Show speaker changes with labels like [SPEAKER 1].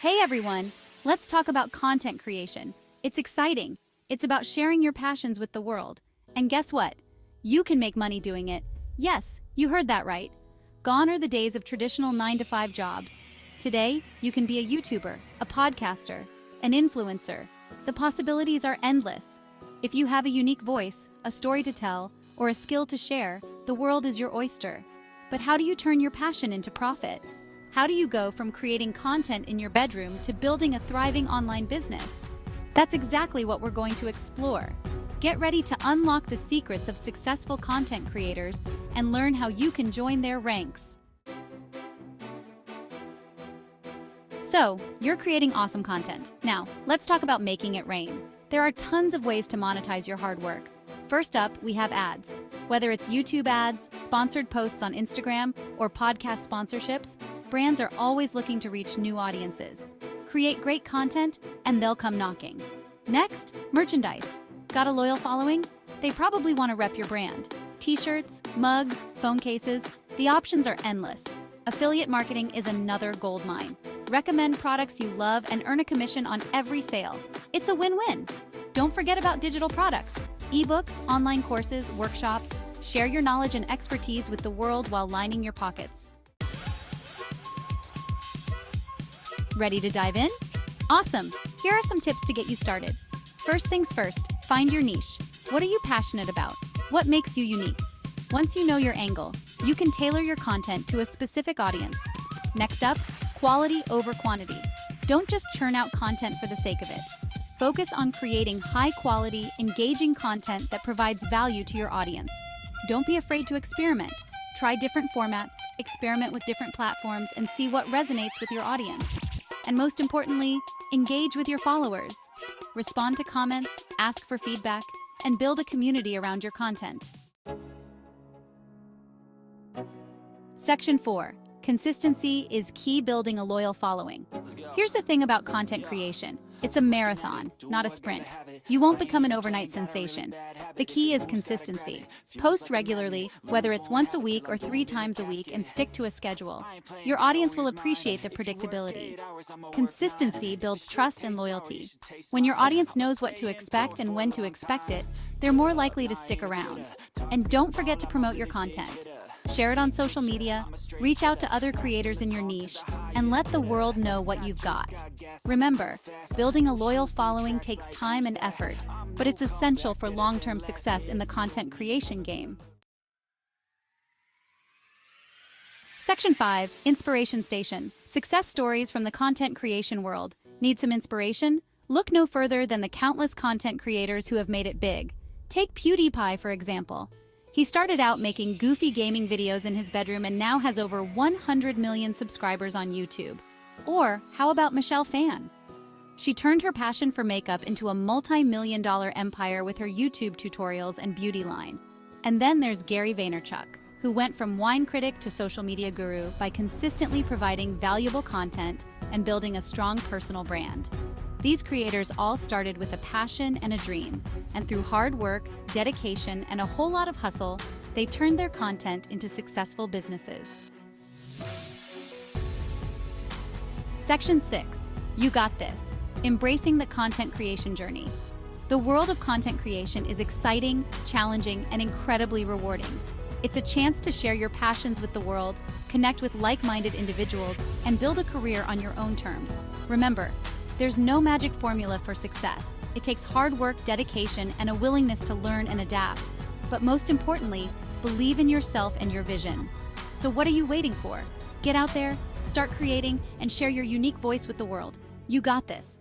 [SPEAKER 1] Hey everyone! Let's talk about content creation. It's exciting. It's about sharing your passions with the world. And guess what? You can make money doing it. Yes, you heard that right. Gone are the days of traditional 9-to-5 jobs. Today, you can be a YouTuber, a podcaster, an influencer. The possibilities are endless. If you have a unique voice, a story to tell, or a skill to share, the world is your oyster. But how do you turn your passion into profit? How do you go from creating content in your bedroom to building a thriving online business? That's exactly what we're going to explore. Get ready to unlock the secrets of successful content creators and learn how you can join their ranks. So, you're creating awesome content. Now, let's talk about making it rain. There are tons of ways to monetize your hard work. First up, we have ads. Whether it's YouTube ads, sponsored posts on Instagram, or podcast sponsorships, brands are always looking to reach new audiences. Create great content, and they'll come knocking. Next, merchandise. Got a loyal following? They probably want to rep your brand. T-shirts, mugs, phone cases, the options are endless. Affiliate marketing is another goldmine. Recommend products you love and earn a commission on every sale. It's a win-win. Don't forget about digital products. Ebooks, online courses, workshops. Share your knowledge and expertise with the world while lining your pockets. Ready to dive in? Awesome! Here are some tips to get you started. First things first, find your niche. What are you passionate about? What makes you unique? Once you know your angle, you can tailor your content to a specific audience. Next up, quality over quantity. Don't just churn out content for the sake of it. Focus on creating high-quality, engaging content that provides value to your audience. Don't be afraid to experiment. Try different formats, experiment with different platforms, and see what resonates with your audience. And most importantly, engage with your followers. Respond to comments, ask for feedback, and build a community around your content. Section 4. Consistency is key building a loyal following. Here's the thing about content creation. It's a marathon, not a sprint. You won't become an overnight sensation. The key is consistency. Post regularly, whether it's once a week or 3 times a week, and stick to a schedule. Your audience will appreciate the predictability. Consistency builds trust and loyalty. When your audience knows what to expect and when to expect it, they're more likely to stick around. And don't forget to promote your content. Share it on social media, reach out to other creators in your niche, and let the world know what you've got. Remember, building a loyal following takes time and effort, but it's essential for long-term success in the content creation game. Section 5. Inspiration Station. Success stories from the content creation world. Need some inspiration? Look no further than the countless content creators who have made it big. Take PewDiePie, for example. He started out making goofy gaming videos in his bedroom and now has over 100 million subscribers on YouTube. Or how about Michelle Phan? She turned her passion for makeup into a multi-million-dollar empire with her YouTube tutorials and beauty line. And then there's Gary Vaynerchuk, who went from wine critic to social media guru by consistently providing valuable content and building a strong personal brand. These creators all started with a passion and a dream, and through hard work, dedication, and a whole lot of hustle, they turned their content into successful businesses. Section 6. You got this. Embracing the content creation journey. The world of content creation is exciting, challenging, and incredibly rewarding. It's a chance to share your passions with the world, connect with like-minded individuals, and build a career on your own terms. Remember, there's no magic formula for success. It takes hard work, dedication, and a willingness to learn and adapt. But most importantly, believe in yourself and your vision. So what are you waiting for? Get out there, start creating, and share your unique voice with the world. You got this.